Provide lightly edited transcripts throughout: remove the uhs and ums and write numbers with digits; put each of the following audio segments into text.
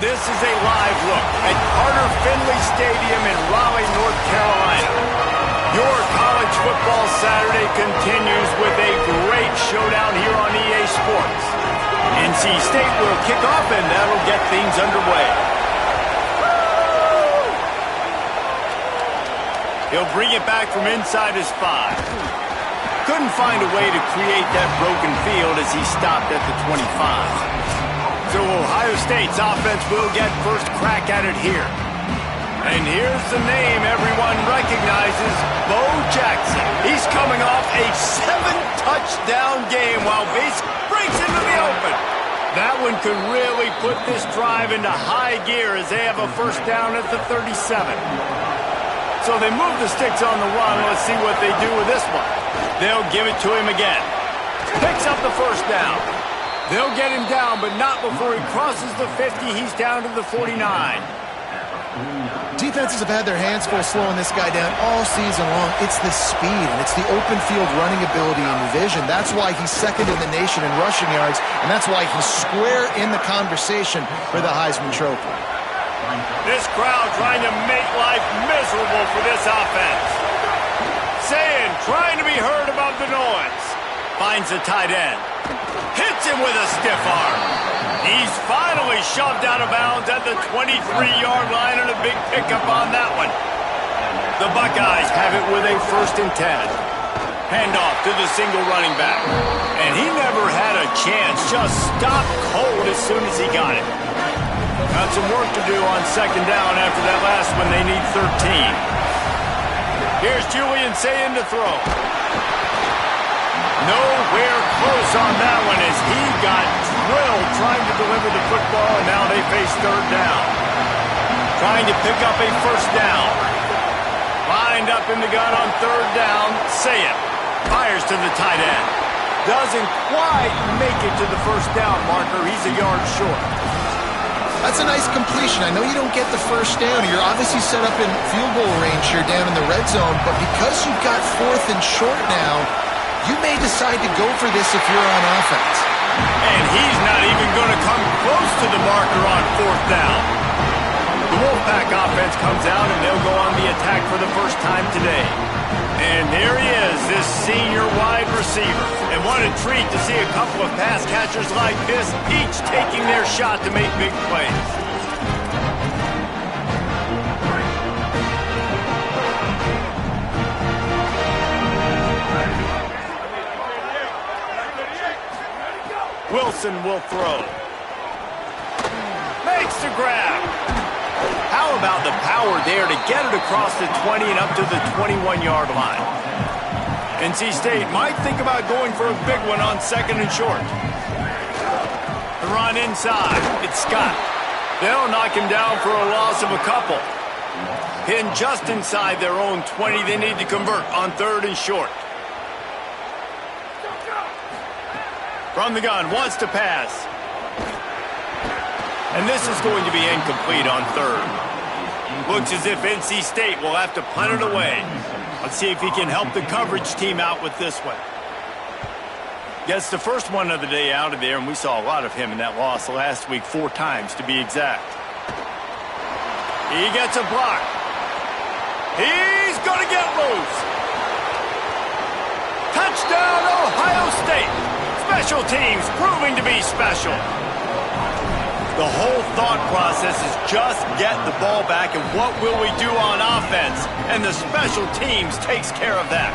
This is a live look at Carter Finley Stadium in Raleigh, North Carolina. Your college football Saturday continues with a great showdown here on EA Sports. NC State will kick off, and that'll get things underway. He'll bring it back from inside his 5. Couldn't find a way to create that broken field as he stopped at the 25. So Ohio State's offense will get first crack at it here. And here's the name everyone recognizes, Bo Jackson. He's coming off a 7-touchdown game while Bates breaks into the open. That one could really put this drive into high gear as they have a first down at the 37. So they move the sticks on the run. Let's see what they do with this one. They'll give it to him again. Picks up the first down. They'll get him down, but not before he crosses the 50. He's down to the 49. Defenses have had their hands full slowing this guy down all season long. It's the speed, and it's the open field running ability and vision. That's why he's second in the nation in rushing yards, and that's why he's square in the conversation for the Heisman Trophy. This crowd trying to make life miserable for this offense. Saying, trying to be heard above the noise. Finds the tight end. Hits him with a stiff arm. He's finally shoved out of bounds at the 23-yard line, and a big pickup on that one. The Buckeyes have it with a 1st and 10. Handoff to the single running back. And he never had a chance. Just stopped cold as soon as he got it. Got some work to do on 2nd down after that last one. They need 13. Here's Julian Sayin to throw. Nowhere close on that one as he got drilled trying to deliver the football, and now they face 3rd down. Trying to pick up a 1st down. Lined up in the gun on 3rd down. Sayin fires to the tight end. Doesn't quite make it to the 1st down marker. He's a yard short. That's a nice completion. I know you don't get the 1st down. You're obviously set up in field goal range here down in the red zone, but because you've got 4th and short now, you may decide to go for this if you're on offense. And he's not even going to come close to the marker on 4th down. The Wolfpack offense comes out, and they'll go on the attack for the first time today. And there he is, this senior wide receiver. And what a treat to see a couple of pass catchers like this, each taking their shot to make big plays. Wilson will throw. Makes the grab. How about the power there to get it across the 20 and up to the 21-yard line? NC State might think about going for a big one on 2nd and short. The run inside. It's Scott. They'll knock him down for a loss of a couple. Pinned just inside their own 20. They need to convert on 3rd and short. From the gun, wants to pass. And this is going to be incomplete on 3rd. Looks as if NC State will have to punt it away. Let's see if he can help the coverage team out with this one. Gets the first one of the day out of there, and we saw a lot of him in that loss last week, 4 times to be exact. He gets a block. He's going to get loose. Touchdown, Ohio State. Special teams proving to be special. The whole thought process is just get the ball back, and what will we do on offense? And the special teams takes care of that.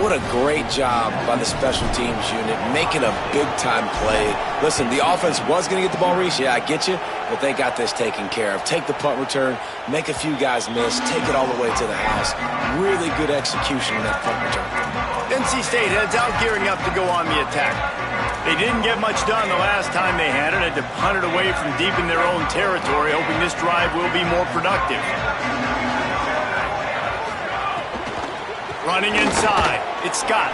What a great job by the special teams unit, making a big-time play. Listen, the offense was going to get the ball, Reese. Yeah, I get you, but they got this taken care of. Take the punt return, make a few guys miss, take it all the way to the house. Really good execution in that punt return. NC State heads out gearing up to go on the attack. They didn't get much done the last time they had it. Had to punt it away from deep in their own territory, hoping this drive will be more productive. Running inside, it's Scott.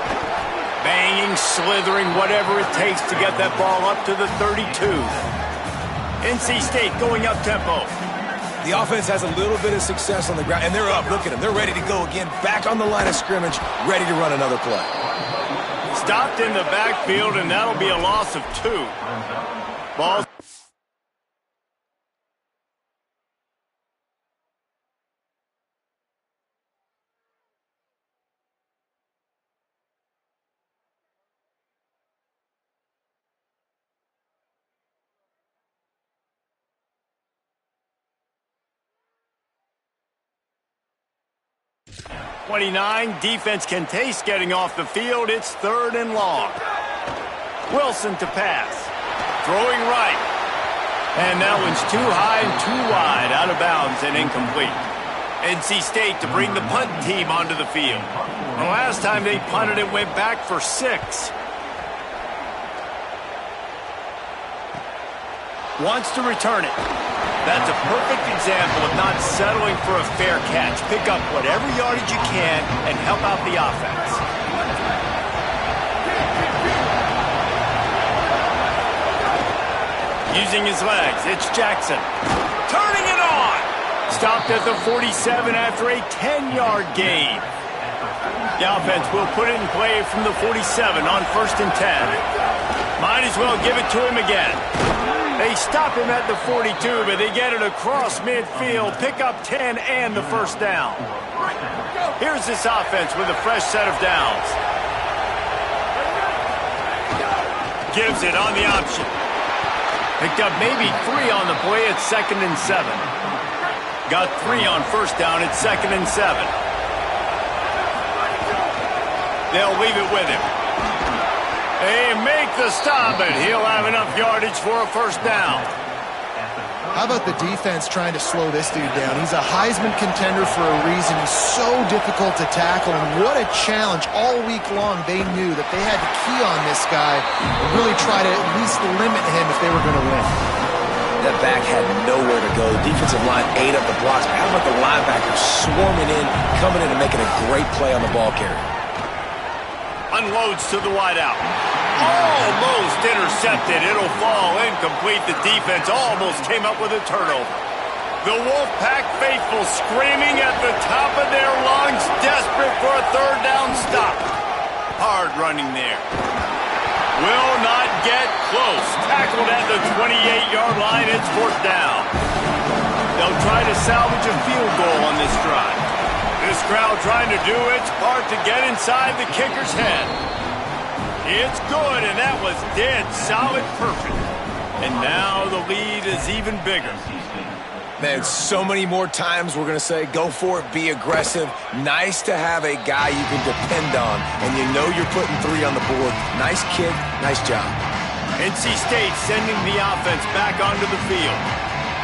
Banging, slithering, whatever it takes to get that ball up to the 32. NC State going up tempo. The offense has a little bit of success on the ground, and they're up. Look at them. They're ready to go again. Back on the line of scrimmage, ready to run another play. Stopped in the backfield, and that'll be a loss of 2. Ball 29. Defense can taste getting off the field. It's 3rd and long. Wilson to pass. Throwing right. And that one's too high and too wide, out of bounds and incomplete. NC State to bring the punt team onto the field. The last time they punted, it went back for 6. Wants to return it. That's a perfect example of not settling for a fair catch. Pick up whatever yardage you can and help out the offense. Using his legs, it's Jackson. Turning it on! Stopped at the 47 after a 10-yard gain. The offense will put it in play from the 47 on 1st and 10. Might as well give it to him again. They stop him at the 42, but they get it across midfield, pick up 10 and the 1st down. Here's this offense with a fresh set of downs. Gives it on the option. Picked up maybe 3 on the play at 2nd and 7. Got 3 on 1st down at 2nd and 7. They'll leave it with him. They make the stop, but he'll have enough yardage for a 1st down. How about the defense trying to slow this dude down? He's a Heisman contender for a reason. He's so difficult to tackle, and what a challenge. All week long, they knew that they had to key on this guy and really try to at least limit him if they were going to win. That back had nowhere to go. The defensive line ate up the blocks. How about the linebackers swarming in, coming in and making a great play on the ball carrier? Unloads to the wideout. Almost intercepted. It'll fall incomplete. The defense almost came up with a turnover. The Wolfpack faithful screaming at the top of their lungs, desperate for a 3rd down stop. Hard running there. Will not get close. Tackled at the 28-yard line. It's 4th down. They'll try to salvage a field goal on this drive. This crowd trying to do its part to get inside the kicker's head. It's good, and that was dead solid perfect. And now the lead is even bigger. Man, so many more times we're going to say, go for it, be aggressive. Nice to have a guy you can depend on, and you know you're putting 3 on the board. Nice kid, nice job. NC State sending the offense back onto the field.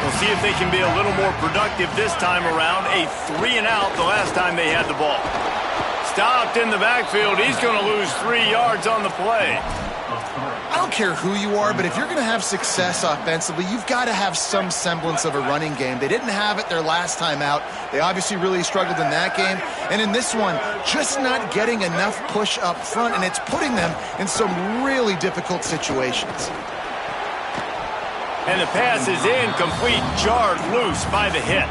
We'll see if they can be a little more productive this time around. A 3 and out the last time they had the ball. Stopped in the backfield. He's going to lose 3 yards on the play. I don't care who you are, but if you're going to have success offensively, you've got to have some semblance of a running game. They didn't have it their last time out. They obviously really struggled in that game. And in this one, just not getting enough push up front, and it's putting them in some really difficult situations. And the pass is incomplete, jarred loose by the hit.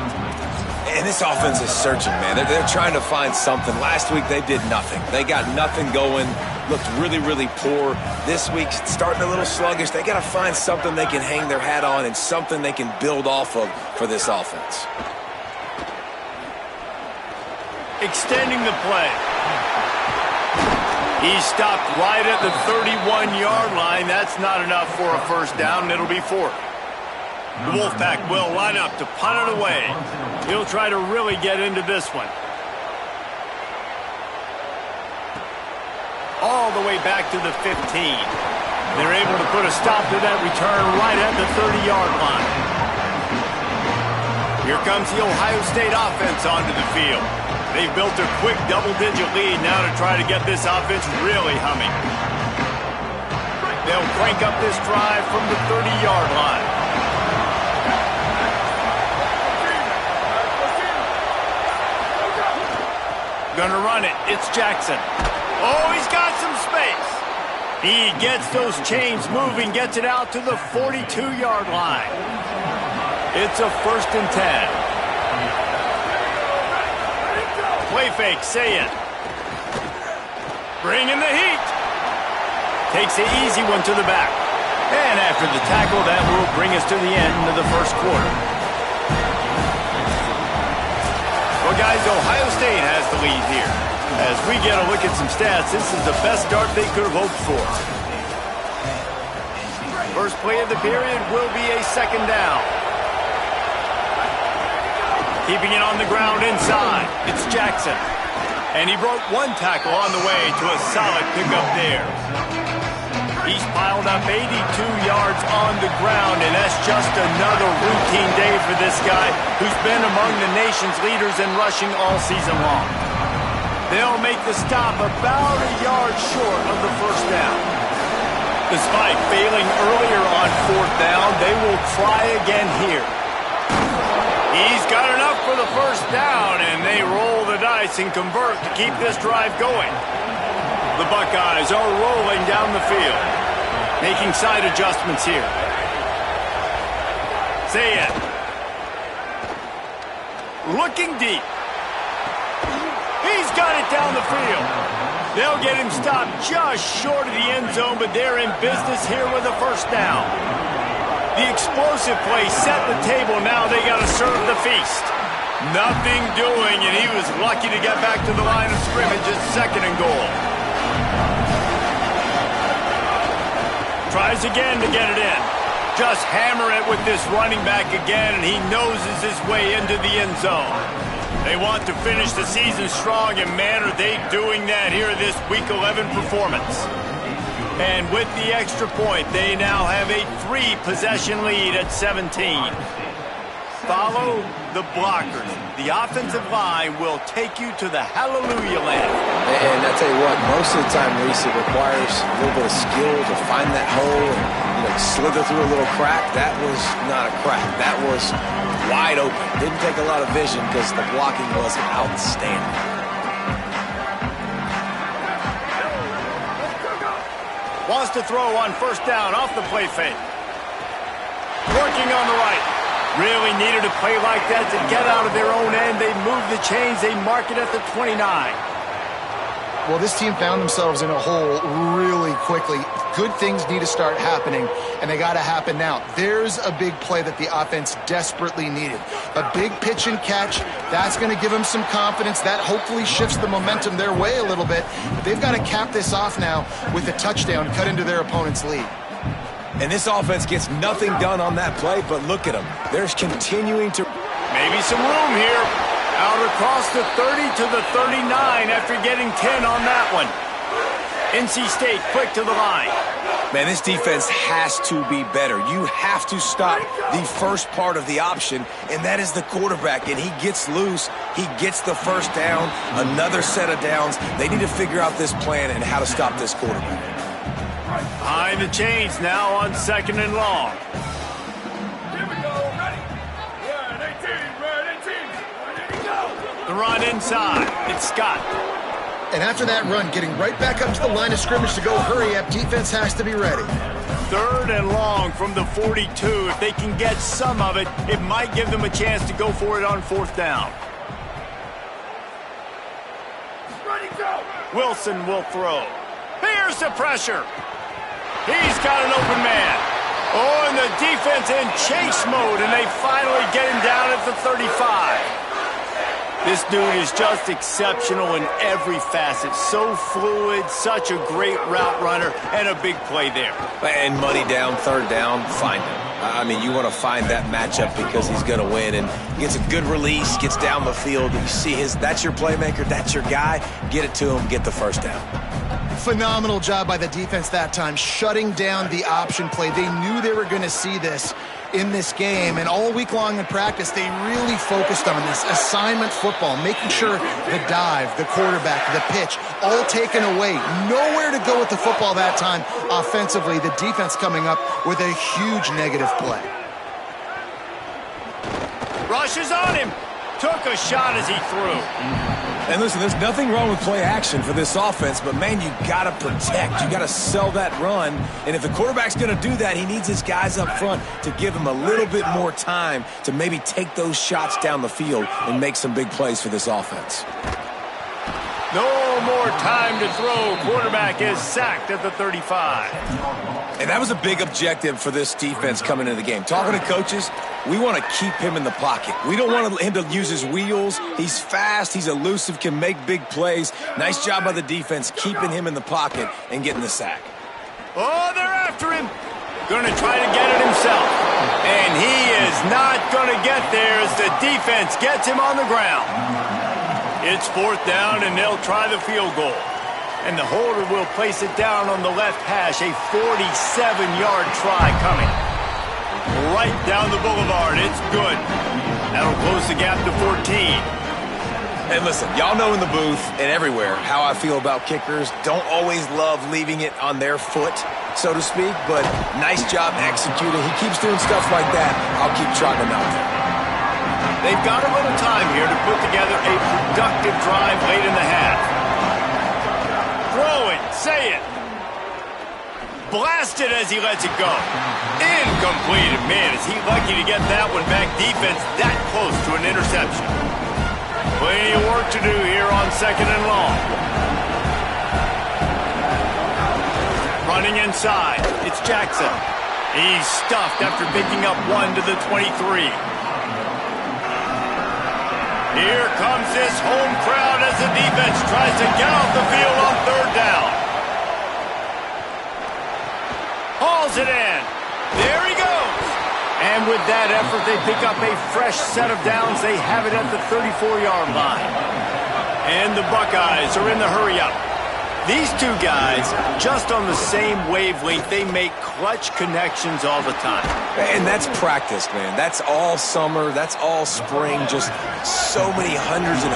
And this offense is searching, man. They're trying to find something. Last week, they did nothing. They got nothing going, looked really, really poor. This week, starting a little sluggish. They got to find something they can hang their hat on and something they can build off of for this offense. Extending the play. He stopped right at the 31-yard line. That's not enough for a 1st down. It'll be 4th. The Wolfpack will line up to punt it away. He'll try to really get into this one. All the way back to the 15. They're able to put a stop to that return right at the 30-yard line. Here comes the Ohio State offense onto the field. They've built a quick double-digit lead now to try to get this offense really humming. They'll crank up this drive from the 30-yard line. Gonna run it. It's Jackson. Oh, he's got some space. He gets those chains moving, gets it out to the 42-yard line. It's a 1st and 10. Play fake, say it. Bring in the heat. Takes the easy one to the back. And after the tackle, that will bring us to the end of the 1st quarter. Well, guys, Ohio State has the lead here. As we get a look at some stats, this is the best start they could have hoped for. First play of the period will be a 2nd down. Keeping it on the ground inside. It's Jackson. And he broke one tackle on the way to a solid pickup there. He's piled up 82 yards on the ground, and that's just another routine day for this guy who's been among the nation's leaders in rushing all season long. They'll make the stop about a yard short of the first down. Despite failing earlier on fourth down, they will try again here. He's got enough for the first down, and they roll the dice and convert to keep this drive going. The Buckeyes are rolling down the field, making side adjustments here. Zayed. Looking deep. He's got it down the field. They'll get him stopped just short of the end zone, but they're in business here with a first down. The explosive play set the table. Now they got to serve the feast. Nothing doing, and he was lucky to get back to the line of scrimmage at 2nd and goal. Tries again to get it in. Just hammer it with this running back again, and he noses his way into the end zone. They want to finish the season strong, and man, are they doing that here in this Week 11 performance. And with the extra point, they now have a 3-possession lead at 17. Follow the blockers. The offensive line will take you to the hallelujah land. And I tell you what, most of the time, Reese, it requires a little bit of skill to find that hole and slither through a little crack. That was not a crack. That was wide open. Didn't take a lot of vision because the blocking was outstanding. Wants to throw on first down off the play fake. Working on the right. Really needed a play like that to get out of their own end. They move the chains. They mark it at the 29. Well, this team found themselves in a hole really quickly. Good things need to start happening, and they got to happen now. There's a big play that the offense desperately needed. A big pitch and catch. That's going to give them some confidence. That hopefully shifts the momentum their way a little bit. But they've got to cap this off now with a touchdown cut into their opponent's lead. And this offense gets nothing done on that play, but look at them. They're continuing to... Maybe some room here. Out across the 30 to the 39 after getting 10 on that one. NC State quick to the line. Man, this defense has to be better. You have to stop the first part of the option, and that is the quarterback. And he gets loose. He gets the first down, another set of downs. They need to figure out this plan and how to stop this quarterback. Behind the chains now on 2nd and long. Here we go, ready? Red 18, red 18, ready to go. The run inside. It's Scott. And after that run, getting right back up to the line of scrimmage to go hurry up, defense has to be ready. 3rd and long from the 42. If they can get some of it, it might give them a chance to go for it on 4th down. Ready, go. Wilson will throw. Here's the pressure. He's got an open man. Oh, and the defense in chase mode, and they finally get him down at the 35. This dude is just exceptional in every facet. So fluid, such a great route runner, and a big play there. And money down, 3rd down, find him. I mean, you want to find that matchup because he's going to win, and gets a good release, gets down the field. You see that's your playmaker, that's your guy. Get it to him, get the first down. Phenomenal job by the defense that time, shutting down the option play. They knew they were going to see this in this game, and all week long in practice, they really focused on this assignment football, making sure the dive, the quarterback, the pitch, all taken away. Nowhere to go with the football that time offensively. The defense coming up with a huge negative play. Rushes on him. Took a shot as he threw. And listen, there's nothing wrong with play action for this offense, but man, you got to protect. You got to sell that run. And if the quarterback's going to do that, he needs his guys up front to give him a little bit more time to maybe take those shots down the field and make some big plays for this offense. No more time to throw. Quarterback is sacked at the 35. And that was a big objective for this defense coming into the game. Talking to coaches, we want to keep him in the pocket. We don't want him to use his wheels. He's fast. He's elusive, can make big plays. Nice job by the defense keeping him in the pocket and getting the sack. Oh, they're after him. Going to try to get it himself. And he is not going to get there as the defense gets him on the ground. It's 4th down, and they'll try the field goal. And the holder will place it down on the left hash. A 47-yard try coming. Right down the boulevard. It's good. That'll close the gap to 14. And listen, y'all know in the booth and everywhere how I feel about kickers. Don't always love leaving it on their foot, so to speak, but nice job executing. He keeps doing stuff like that. I'll keep trotting him out there. They've got a little time here to put together a productive drive late in the half. Throw it, say it. Blast it as he lets it go. Incomplete. Man, is he lucky to get that one back. Defense that close to an interception. Plenty of work to do here on 2nd and long. Running inside. It's Jackson. He's stuffed after picking up 1 to the 23. Here comes this home crowd as the defense tries to get off the field on 3rd down. Hauls it in. There he goes. And with that effort, they pick up a fresh set of downs. They have it at the 34-yard line. And the Buckeyes are in the hurry-up. These two guys, just on the same wavelength, they make clutch connections all the time. And that's practice, man. That's all summer. That's all spring. Just so many hundreds and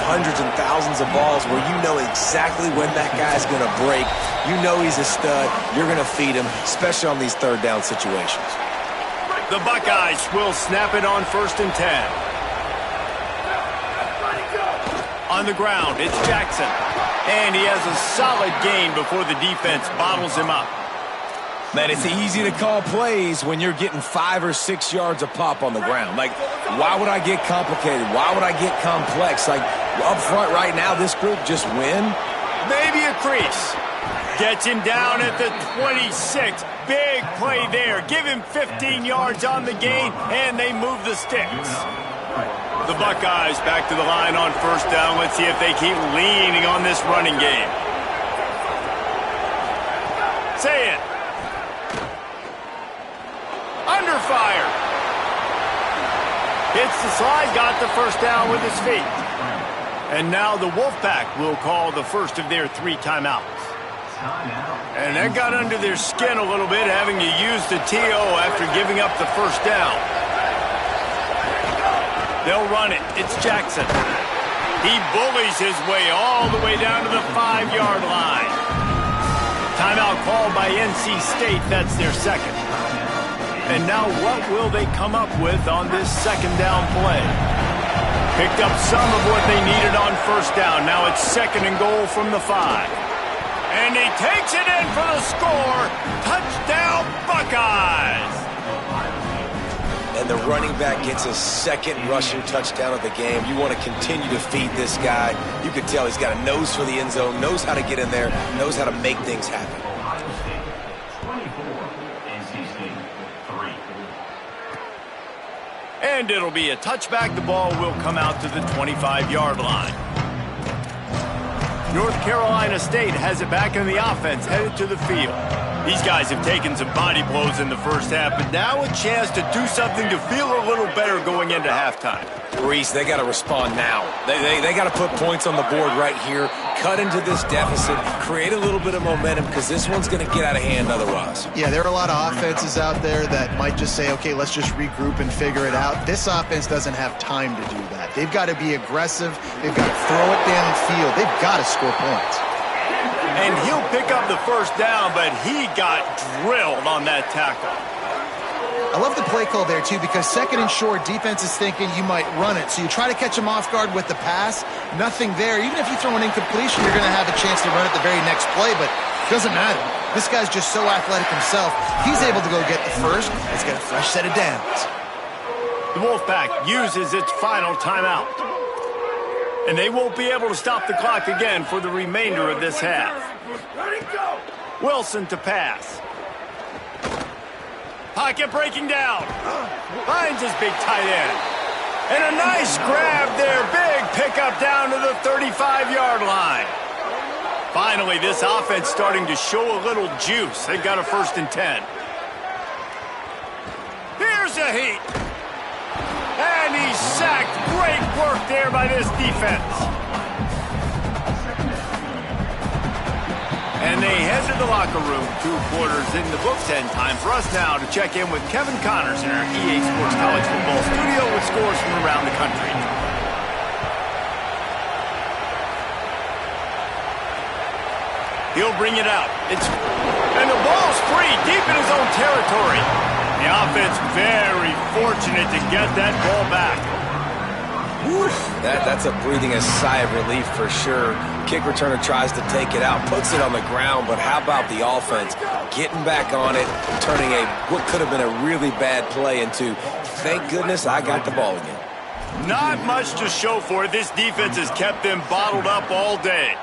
thousands of balls where you know exactly when that guy's going to break. You know he's a stud. You're going to feed him, especially on these 3rd down situations. The Buckeyes will snap it on 1st and 10. On the ground, it's Jackson. And he has a solid gain before the defense bottles him up. Man, it's easy to call plays when you're getting 5 or 6 yards a pop on the ground. Like, why would I get complicated? Why would I get complex? Like, up front right now, this group just win. Maybe a crease. Gets him down at the 26. Big play there. Give him 15 yards on the gain, and they move the sticks. The Buckeyes back to the line on 1st down. Let's see if they keep leaning on this running game. Say it. Under fire. Hits the slide, got the 1st down with his feet. And now the Wolfpack will call the first of their 3 timeouts. And that got under their skin a little bit, having to use the TO after giving up the 1st down. They'll run it. It's Jackson. He bullies his way all the way down to the 5-yard line. Timeout called by NC State. That's their 2nd. And now what will they come up with on this 2nd down play? Picked up some of what they needed on 1st down. Now it's 2nd and goal from the 5. And he takes it in for the score. Touchdown, Buckeyes! And the running back gets his 2nd rushing touchdown of the game. You want to continue to feed this guy. You can tell he's got a nose for the end zone, knows how to get in there, knows how to make things happen. And it'll be a touchback. The ball will come out to the 25-yard line. North Carolina State has it back in the offense, headed to the field. These guys have taken some body blows in the 1st half, but now a chance to do something to feel a little better going into halftime. Reese, they got to respond now. They got to put points on the board right here, cut into this deficit, create a little bit of momentum, because this one's going to get out of hand otherwise. Yeah, there are a lot of offenses out there that might just say, okay, let's just regroup and figure it out. This offense doesn't have time to do that. They've got to be aggressive. They've got to throw it downfield. They've got to score points. And he'll pick up the 1st down, but he got drilled on that tackle. I love the play call there, too, because 2nd and short, defense is thinking you might run it. So you try to catch him off guard with the pass. Nothing there. Even if you throw an incompletion, you're going to have a chance to run it the very next play, but it doesn't matter. This guy's just so athletic himself. He's able to go get the 1st. Let's get a fresh set of downs. The Wolfpack uses its final timeout. And they won't be able to stop the clock again for the remainder of this half. Wilson to pass. Pocket breaking down. Finds his big tight end. And a nice grab there. Big pickup down to the 35-yard line. Finally, this offense starting to show a little juice. They've got a 1st and 10. Here's a heat. And he's sacked. Great work there by this defense. And they head to the locker room. 2 quarters in the books, and time for us now to check in with Kevin Connors in our EA Sports College Football studio with scores from around the country. He'll bring it out. And the ball's free, deep in his own territory. The offense very fortunate to get that ball back. That's a breathing a sigh of relief for sure. Kick returner tries to take it out, puts it on the ground, but how about the offense getting back on it, turning what could have been a really bad play into, thank goodness I got the ball again. Not much to show for it. This defense has kept them bottled up all day.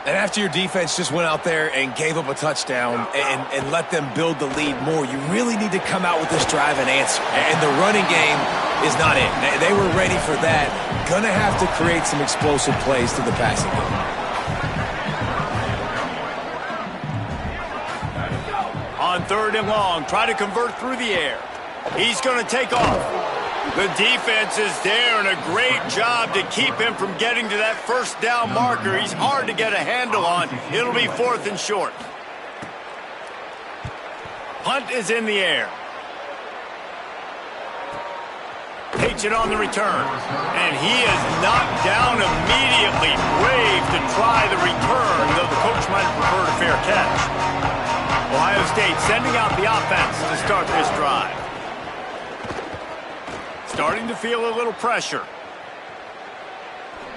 And after your defense just went out there and gave up a touchdown and let them build the lead more, you really need to come out with this drive and answer. And the running game is not it. They were ready for that. Gonna have to create some explosive plays through the passing game. On 3rd and long, try to convert through the air. He's gonna take off. The defense is there, and a great job to keep him from getting to that first down marker. He's hard to get a handle on. It'll be 4th and short. Punt is in the air. Takes it on the return. And he is knocked down immediately. Brave to try the return, though the coach might have preferred a fair catch. Ohio State sending out the offense to start this drive. Starting to feel a little pressure.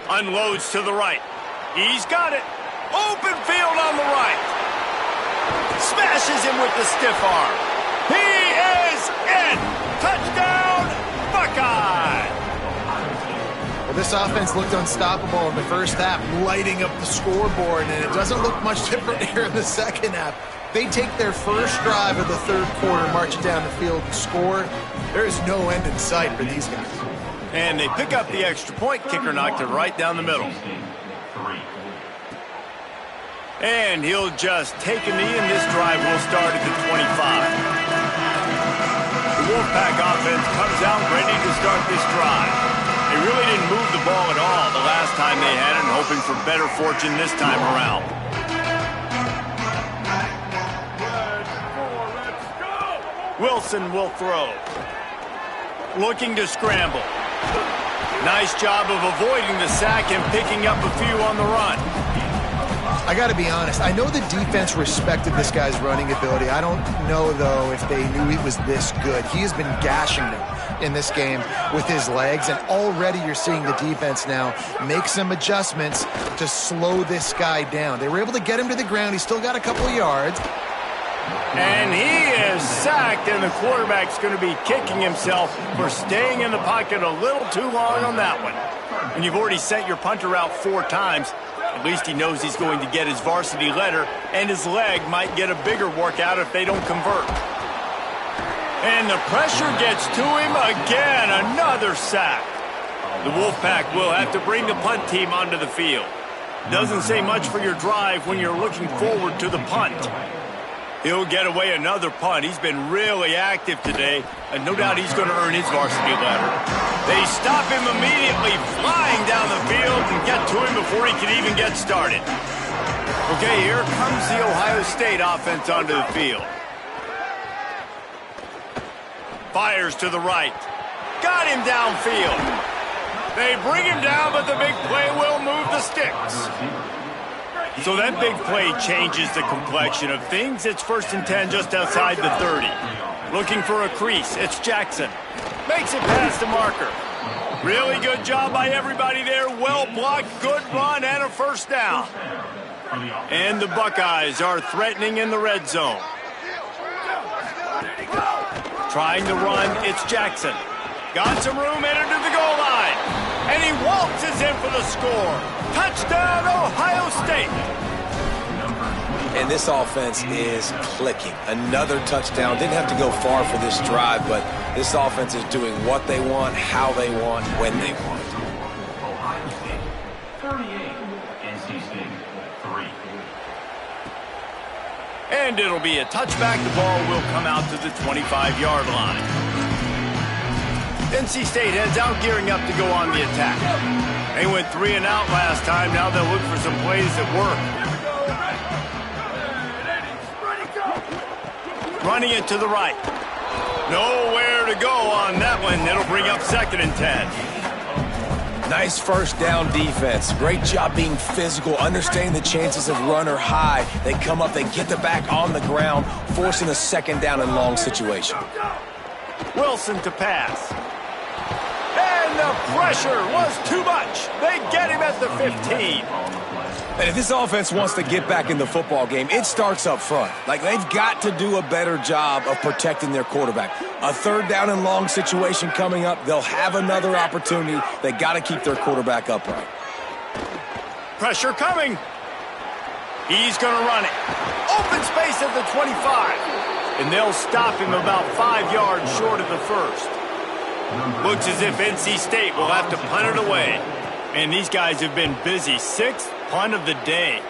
Unloads to the right. He's got it. Open field on the right. Smashes him with the stiff arm. He is in. Touchdown, Buckeye. Well, this offense looked unstoppable in the first half, lighting up the scoreboard, and it doesn't look much different here in the second half. They take their first drive of the 3rd quarter, march it down the field, and score. There is no end in sight for these guys. And they pick up the extra point. Kicker knocked it right down the middle. And he'll just take a knee, and this drive will start at the 25. The Wolfpack offense comes out ready to start this drive. They really didn't move the ball at all the last time they had it, hoping for better fortune this time around. Wilson will throw. Looking to scramble. Nice job of avoiding the sack and picking up a few on the run. I got to be honest. I know the defense respected this guy's running ability. I don't know, though, if they knew he was this good. He has been gashing them in this game with his legs, and already you're seeing the defense now make some adjustments to slow this guy down. They were able to get him to the ground. He's still got a couple of yards. And he is sacked, and the quarterback's going to be kicking himself for staying in the pocket a little too long on that one. And you've already sent your punter out 4 times. At least he knows he's going to get his varsity letter, and his leg might get a bigger workout if they don't convert. And the pressure gets to him again. Another sack. The Wolfpack will have to bring the punt team onto the field. Doesn't say much for your drive when you're looking forward to the punt. He'll get away another punt. He's been really active today, and no doubt he's going to earn his varsity letter. They stop him immediately, flying down the field and get to him before he can even get started. Okay, here comes the Ohio State offense onto the field. Fires to the right. Got him downfield. They bring him down, but the big play will move the sticks. So that big play changes the complexion of things. It's 1st and 10 just outside the 30. Looking for a crease. It's Jackson. Makes it past the marker. Really good job by everybody there. Well blocked, good run, and a first down. And the Buckeyes are threatening in the red zone. Trying to run, it's Jackson. Got some room, entered to the goal line. And he waltzes in for the score. Touchdown, Ohio State. And this offense is clicking. Another touchdown. Didn't have to go far for this drive, but this offense is doing what they want, how they want, when they want. Ohio State 38, NC State 3. And it'll be a touchback. The ball will come out to the 25-yard line. NC State heads out, gearing up to go on the attack. They went 3 and out last time. Now they'll look for some plays that work. Running it to the right. Nowhere to go on that one. It'll bring up 2nd and 10. Nice first down defense. Great job being physical, understanding the chances of run are high. They come up, they get the back on the ground, forcing a 2nd down and long situation. Wilson to pass. And the pressure was too much. They get him at the 15. And if this offense wants to get back in the football game, it starts up front. Like, they've got to do a better job of protecting their quarterback. A 3rd down and long situation coming up. They'll have another opportunity. They got to keep their quarterback upright. Pressure coming. He's going to run it. Open space at the 25. And they'll stop him about 5 yards short of the first. Looks as if NC State will have to punt it away. And these guys have been busy. 6th punt of the day.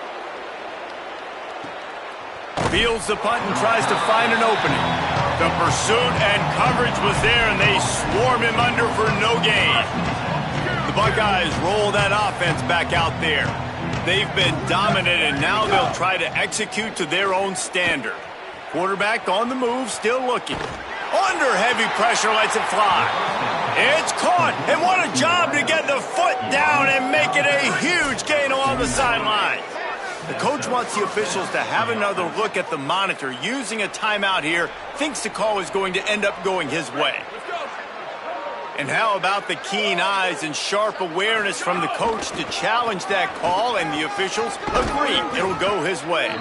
Fields the punt and tries to find an opening. The pursuit and coverage was there, and they swarm him under for no gain. The Buckeyes roll that offense back out there. They've been dominant, and now they'll try to execute to their own standard. Quarterback on the move, still looking. Under heavy pressure, lets it fly. It's caught, and what a job to get the foot down and make it a huge gain along the sideline. The coach wants the officials to have another look at the monitor. Using a timeout here, thinks the call is going to end up going his way. And how about the keen eyes and sharp awareness from the coach to challenge that call, and the officials agree it'll go his way.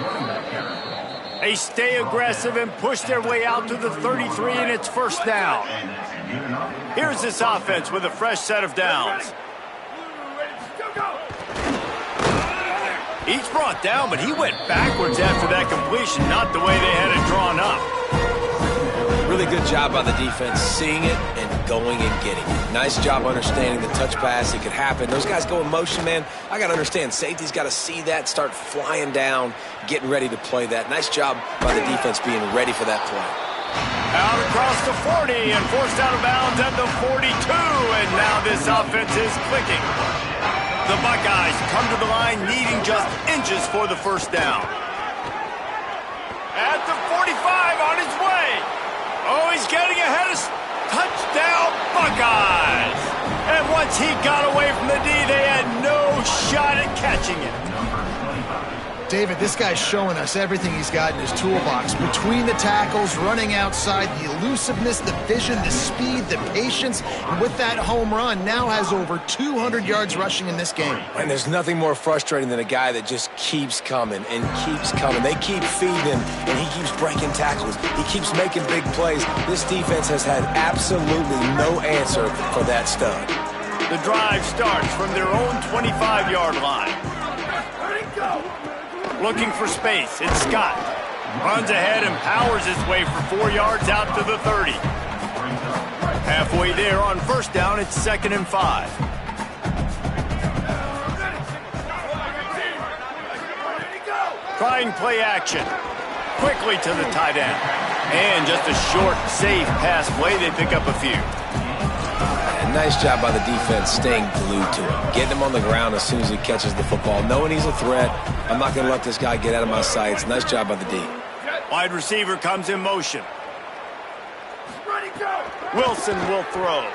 They stay aggressive and push their way out to the 33, and it's 1st down. Here's this offense with a fresh set of downs. He's brought down, but he went backwards after that completion, not the way they had it drawn up. Really good job by the defense, seeing it and going and getting it. Nice job understanding the touch pass. It could happen. Those guys go in motion, man. I got to understand. Safety's got to see that, start flying down, getting ready to play that. Nice job by the defense being ready for that play. Out across the 40 and forced out of bounds at the 42. And now this offense is clicking. The Buckeyes come to the line needing just inches for the 1st down. At the 45 on his way. Oh, he's getting ahead of touchdown Buckeyes. And once he got away from the D, they had no shot at catching it. David, this guy's showing us everything he's got in his toolbox. Between the tackles, running outside, the elusiveness, the vision, the speed, the patience. And with that home run, now has over 200 yards rushing in this game. And there's nothing more frustrating than a guy that just keeps coming and keeps coming. They keep feeding him, and he keeps breaking tackles. He keeps making big plays. This defense has had absolutely no answer for that stud. The drive starts from their own 25-yard line. Looking for space, it's Scott. Runs ahead and powers his way for 4 yards out to the 30. Halfway there on 1st down, it's 2nd and 5. Trying play action. Quickly to the tight end. And just a short, safe pass play, they pick up a few. Nice job by the defense staying glued to him. Getting him on the ground as soon as he catches the football. Knowing he's a threat, I'm not going to let this guy get out of my sights. Nice job by the D. Wide receiver comes in motion. Wilson will throw.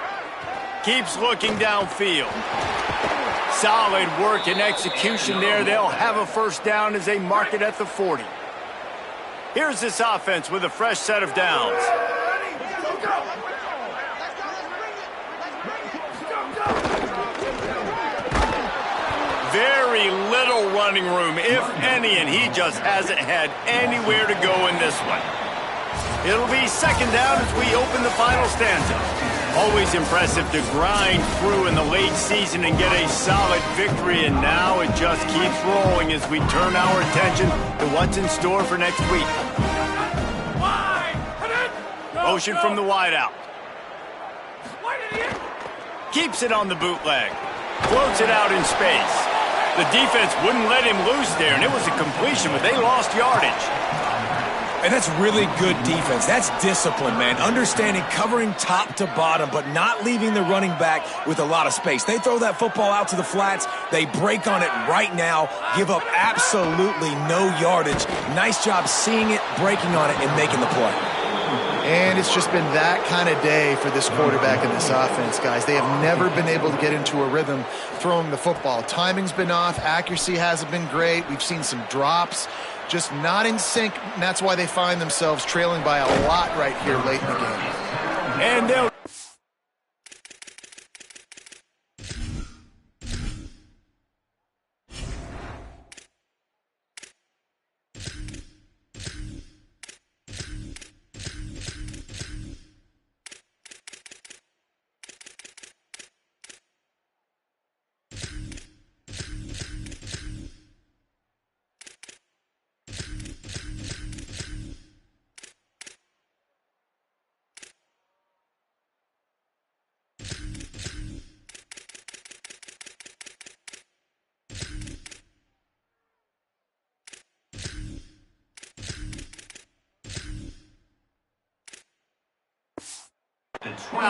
Keeps looking downfield. Solid work and execution there. They'll have a 1st down as they mark it at the 40. Here's this offense with a fresh set of downs. Very little running room, if any, and he just hasn't had anywhere to go in this one. It'll be 2nd down as we open the final stanza. Always impressive to grind through in the late season and get a solid victory, and now it just keeps rolling as we turn our attention to what's in store for next week. Motion from the wideout. Keeps it on the bootleg. Floats it out in space. The defense wouldn't let him loose there, and it was a completion, but they lost yardage. And that's really good defense. That's discipline, man. Understanding covering top to bottom, but not leaving the running back with a lot of space. They throw that football out to the flats. They break on it right now, give up absolutely no yardage. Nice job seeing it, breaking on it, and making the play. And it's just been that kind of day for this quarterback and this offense, guys. They have never been able to get into a rhythm throwing the football. Timing's been off. Accuracy hasn't been great. We've seen some drops. Just not in sync, and that's why they find themselves trailing by a lot right here late in the game. And they'll...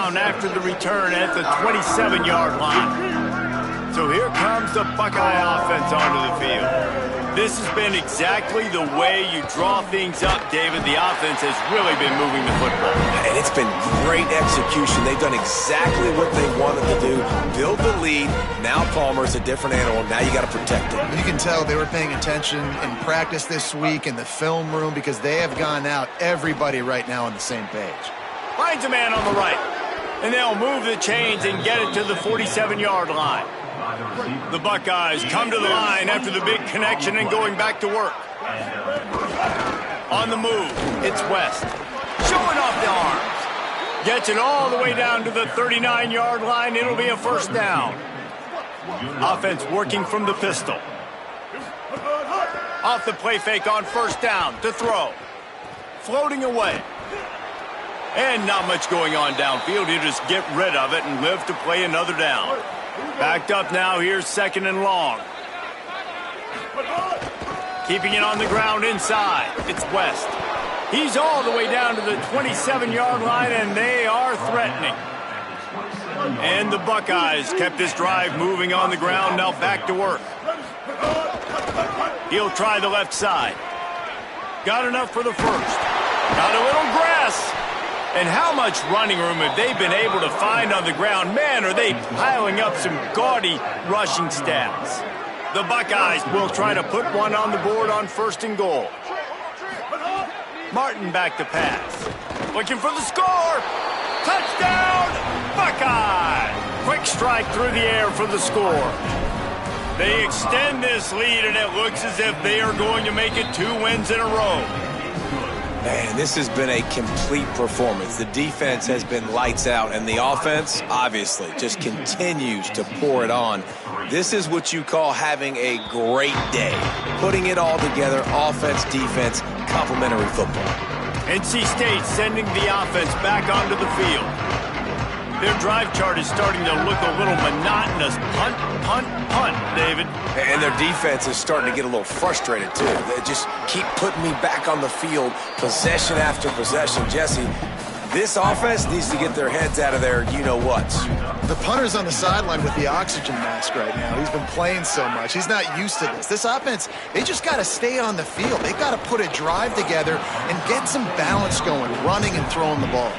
down after the return at the 27-yard line. So here comes the Buckeye offense onto the field. This has been exactly the way you draw things up, David. The offense has really been moving the football. And it's been great execution. They've done exactly what they wanted to do. Build the lead. Now Palmer's a different animal. Now you got to protect it. You can tell they were paying attention in practice this week in the film room because they have gone out, everybody right now on the same page. Finds a man on the right. And they'll move the chains and get it to the 47-yard line. The Buckeyes come to the line after the big connection and going back to work. On the move, it's West. Showing off the arms. Gets it all the way down to the 39-yard line. It'll be a first down. Offense working from the pistol. Off the play fake on first down to throw. Floating away. And not much going on downfield. You just get rid of it and live to play another down. Backed up now. Here's second and long. Keeping it on the ground inside. It's West. He's all the way down to the 27-yard line, and they are threatening. And the Buckeyes kept this drive moving on the ground. Now back to work. He'll try the left side. Got enough for the first. Got a little grass. And how much running room have they been able to find on the ground? Man, are they piling up some gaudy rushing stats. The Buckeyes will try to put one on the board on first and goal. Martin back to pass. Looking for the score. Touchdown, Buckeye! Quick strike through the air for the score. They extend this lead, and it looks as if they are going to make it 2 wins in a row. Man, this has been a complete performance. The defense has been lights out, and the offense, obviously, just continues to pour it on. This is what you call having a great day. Putting it all together, offense, defense, complementary football. NC State sending the offense back onto the field. Their drive chart is starting to look a little monotonous. Punt, punt, punt, David. And their defense is starting to get a little frustrated, too. They just keep putting me back on the field, possession after possession. Jesse, this offense needs to get their heads out of their you-know-whats. The punter's on the sideline with the oxygen mask right now. He's been playing so much. He's not used to this. This offense, they just got to stay on the field. They've got to put a drive together and get some balance going, running and throwing the ball.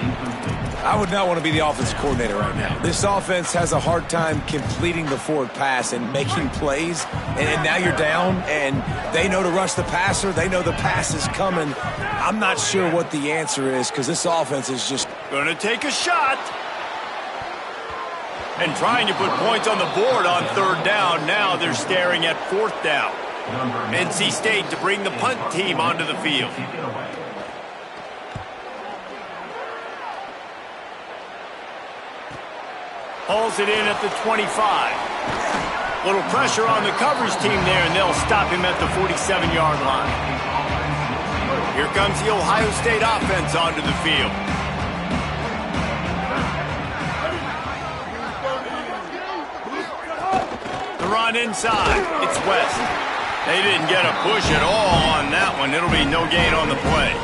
I would not want to be the offensive coordinator right now. This offense has a hard time completing the forward pass and making plays, and now you're down, and they know to rush the passer. They know the pass is coming. I'm not sure what the answer is because this offense is just going to take a shot. And trying to put points on the board on third down. Now they're staring at fourth down. NC State to bring the punt team onto the field. Hauls it in at the 25. Little pressure on the coverage team there, and they'll stop him at the 47-yard line. Here comes the Ohio State offense onto the field. The run inside. It's West. They didn't get a push at all on that one. It'll be no gain on the play.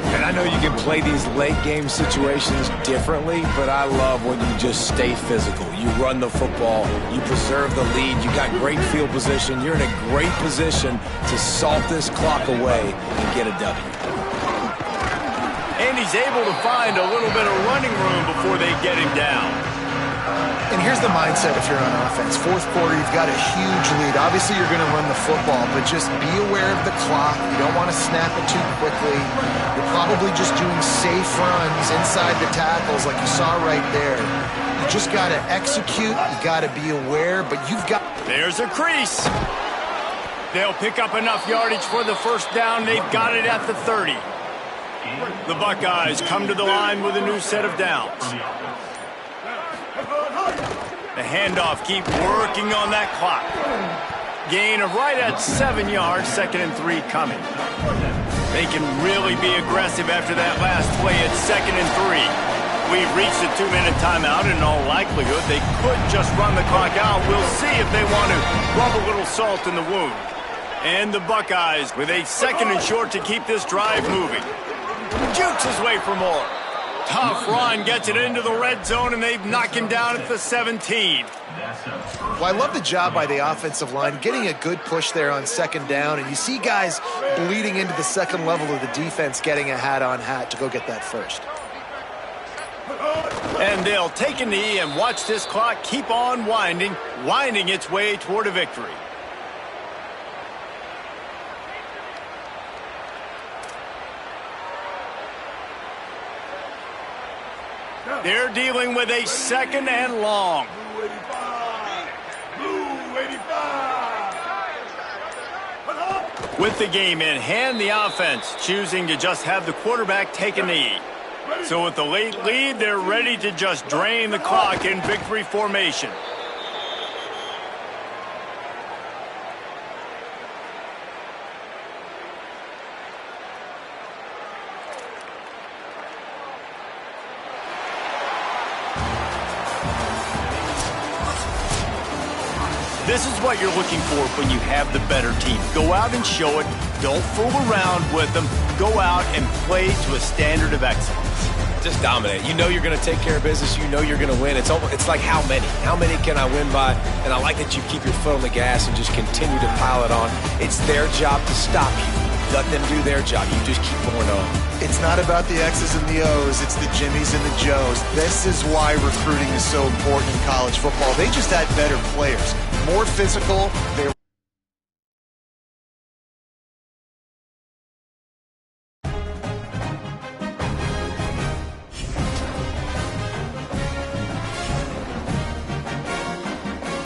And I know you can play these late-game situations differently, but I love when you just stay physical. You run the football. You preserve the lead. You got great field position. You're in a great position to salt this clock away and get a W. And he's able to find a little bit of running room before they get him down. And here's the mindset if you're on offense. Fourth quarter, you've got a huge lead. Obviously, you're going to run the football, but just be aware of the clock. You don't want to snap it too quickly. You're probably just doing safe runs inside the tackles like you saw right there. You just got to execute. You got to be aware, but you've got... There's a crease. They'll pick up enough yardage for the first down. They've got it at the 30. The Buckeyes come to the line with a new set of downs. The handoff, keep working on that clock. Gain of right at 7 yards, 2nd and 3 coming. They can really be aggressive after that last play at 2nd and 3. We've reached a 2-minute timeout, and in all likelihood, they could just run the clock out. We'll see if they want to rub a little salt in the wound. And the Buckeyes with a 2nd and short to keep this drive moving. Jukes his way for more. Tough run, gets it into the red zone, and they've knocked him down at the 17. Well, I love the job by the offensive line, getting a good push there on 2nd down, and you see guys bleeding into the second level of the defense, getting a hat-on-hat to go get that first. And they'll take a knee and watch this clock keep on winding its way toward a victory. They're dealing with a 2nd and long. Blue 85. Blue 85. With the game in hand, the offense choosing to just have the quarterback take a knee. So with the late lead, they're ready to just drain the clock in victory formation. This is what you're looking for when you have the better team. Go out and show it. Don't fool around with them. Go out and play to a standard of excellence. Just dominate. You know you're going to take care of business. You know you're going to win. It's like how many? How many can I win by? And I like that you keep your foot on the gas and just continue to pile it on. It's their job to stop you. Let them do their job. You just keep going on. It's not about the X's and the O's. It's the Jimmies and the Joes. This is why recruiting is so important in college football. They just had better players, more physical. They